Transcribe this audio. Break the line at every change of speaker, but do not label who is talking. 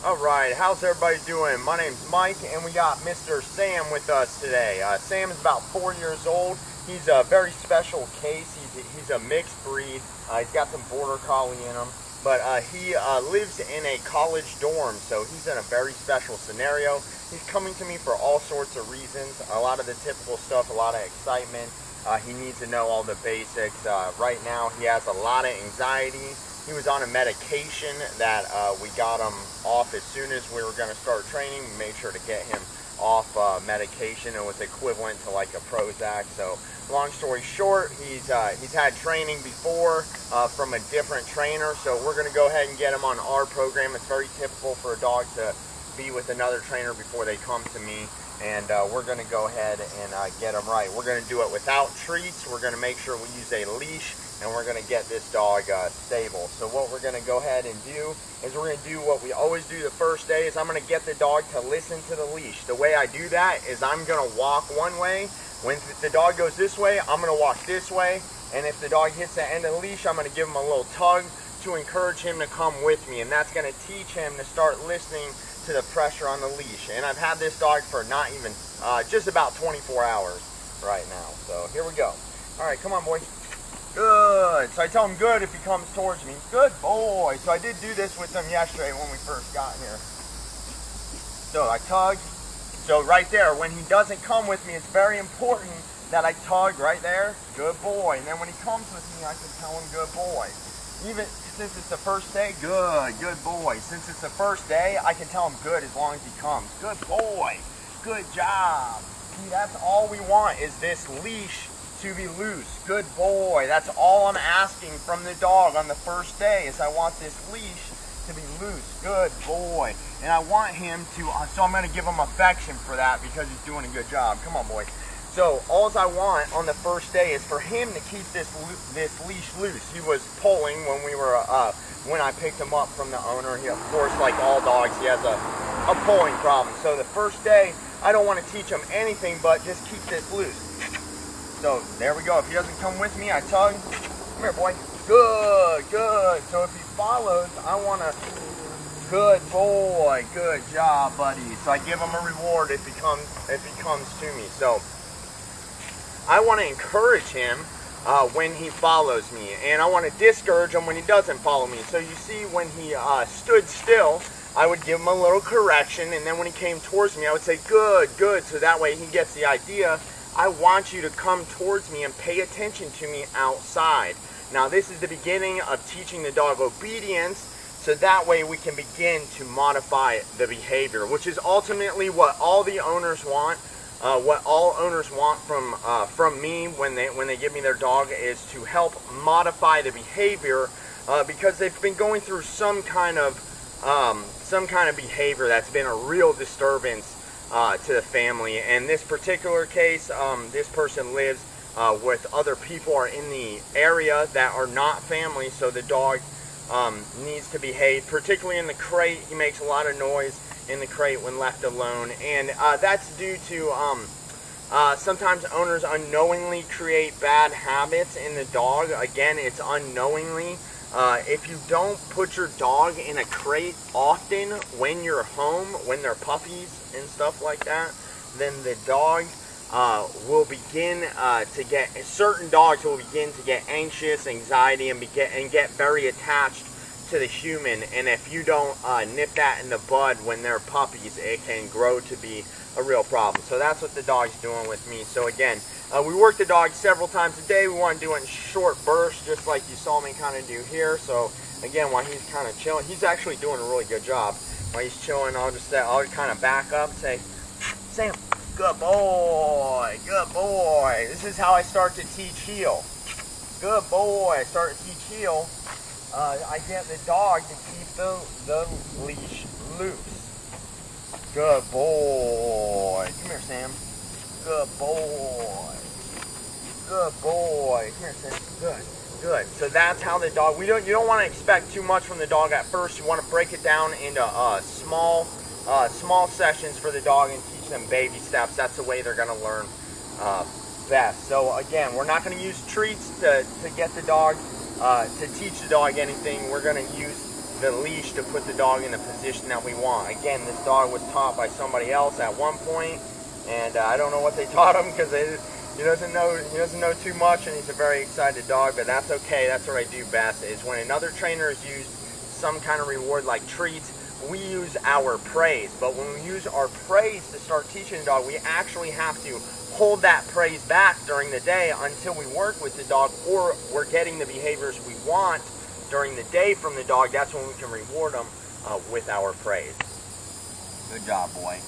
Alright, how's everybody doing? My name's Mike and we got Mr. Sam with us today. Sam is about 4 years old. He's a very special case. He's a mixed breed. He's got some border collie in him. But he lives in a college dorm, so he's in a very special scenario. He's coming to me for all sorts of reasons. A lot of the typical stuff, a lot of excitement. He needs to know all the basics. Right now he has a lot of anxiety. He was on a medication that we got him off as soon as we were going to start training. We made sure to get him off medication. It was equivalent to like a Prozac. So long story short, he's had training before from a different trainer. So we're going to go ahead and get him on our program. It's very typical for a dog to be with another trainer before they come to me. And we're going to go ahead and get him right. We're going to do it without treats. We're going to make sure we use a leash, and we're going to get this dog stable. So what we're going to go ahead and do is we're going to do what we always do the first day. Is I'm going to get the dog to listen to the leash. The way I do that is I'm going to walk one way. When the dog goes this way, I'm going to walk this way. And if the dog hits the end of the leash, I'm going to give him a little tug to encourage him to come with me. And that's going to teach him to start listening to the pressure on the leash. And I've had this dog for not even just about 24 hours right now. So here we go. All right, come on, boy. Good. So I tell him good if he comes towards me. Good boy. So I did do this with him yesterday when we first got here. So I tug. So right there, when he doesn't come with me, it's very important that I tug right there. Good boy. And then when he comes with me, I can tell him good boy. Even since it's the first day, good boy. Since it's the first day, I can tell him good as long as he comes. Good boy, good job. See, that's all we want is this leash to be loose. Good boy, that's all I'm asking from the dog on the first day is I want this leash to be loose. Good boy. And I want him to, so I'm gonna give him affection for that because he's doing a good job. Come on, boy. So all I want on the first day is for him to keep this leash loose. He was pulling when we were when I picked him up from the owner. He, of course, like all dogs, he has a pulling problem. So the first day, I don't want to teach him anything but just keep this loose. So there we go. If he doesn't come with me, I tug. Come here, boy. Good. So if he follows, I want to. Good boy. Good job, buddy. So I give him a reward if he comes to me. So I want to encourage him when he follows me, and I want to discourage him when he doesn't follow me. So you see, when he stood still, I would give him a little correction, and then when he came towards me, I would say, good. So that way he gets the idea. I want you to come towards me and pay attention to me outside. Now this is the beginning of teaching the dog obedience, so that way we can begin to modify the behavior, which is ultimately what all the owners want. What all owners want from me when they give me their dog is to help modify the behavior because they've been going through some kind of behavior that's been a real disturbance to the family. And this particular case, this person lives with other people are in the area that are not family, so the dog needs to behave, particularly in the crate. He makes a lot of noise in the crate when left alone, and that's due to sometimes owners unknowingly create bad habits in the dog. Again, it's unknowingly. If you don't put your dog in a crate often when you're home, when they're puppies and stuff like that, then the dog will begin to get, certain dogs will begin to get anxious, anxiety, and get very attached to the human. And if you don't nip that in the bud when they're puppies, it can grow to be a real problem. So that's what the dog's doing with me. So again, we work the dog several times a day. We want to do it in short bursts, just like you saw me kind of do here. So again, while he's kind of chilling, he's actually doing a really good job. While he's chilling, I'll kind of back up and say, Sam, good boy. This is how I start to teach heel. Good boy. I start to teach heel. I get the dog to keep the leash loose. Good boy. Come here, Sam. Good boy. Come here, Sam. Good. So that's how the dog. You don't want to expect too much from the dog at first. You want to break it down into small sessions for the dog and teach them baby steps. That's the way they're going to learn best. So again, we're not going to use treats to get the dog. To teach the dog anything. We're going to use the leash to put the dog in the position that we want. Again, this dog was taught by somebody else at one point, and I don't know what they taught him, because he doesn't know too much, and he's a very excited dog, but that's okay. That's what I do best, is when another trainer has used some kind of reward like treats, we use our praise. But when we use our praise to start teaching the dog, we actually have to hold that praise back during the day until we work with the dog, or we're getting the behaviors we want during the day from the dog. That's when we can reward them with our praise. Good job, boy.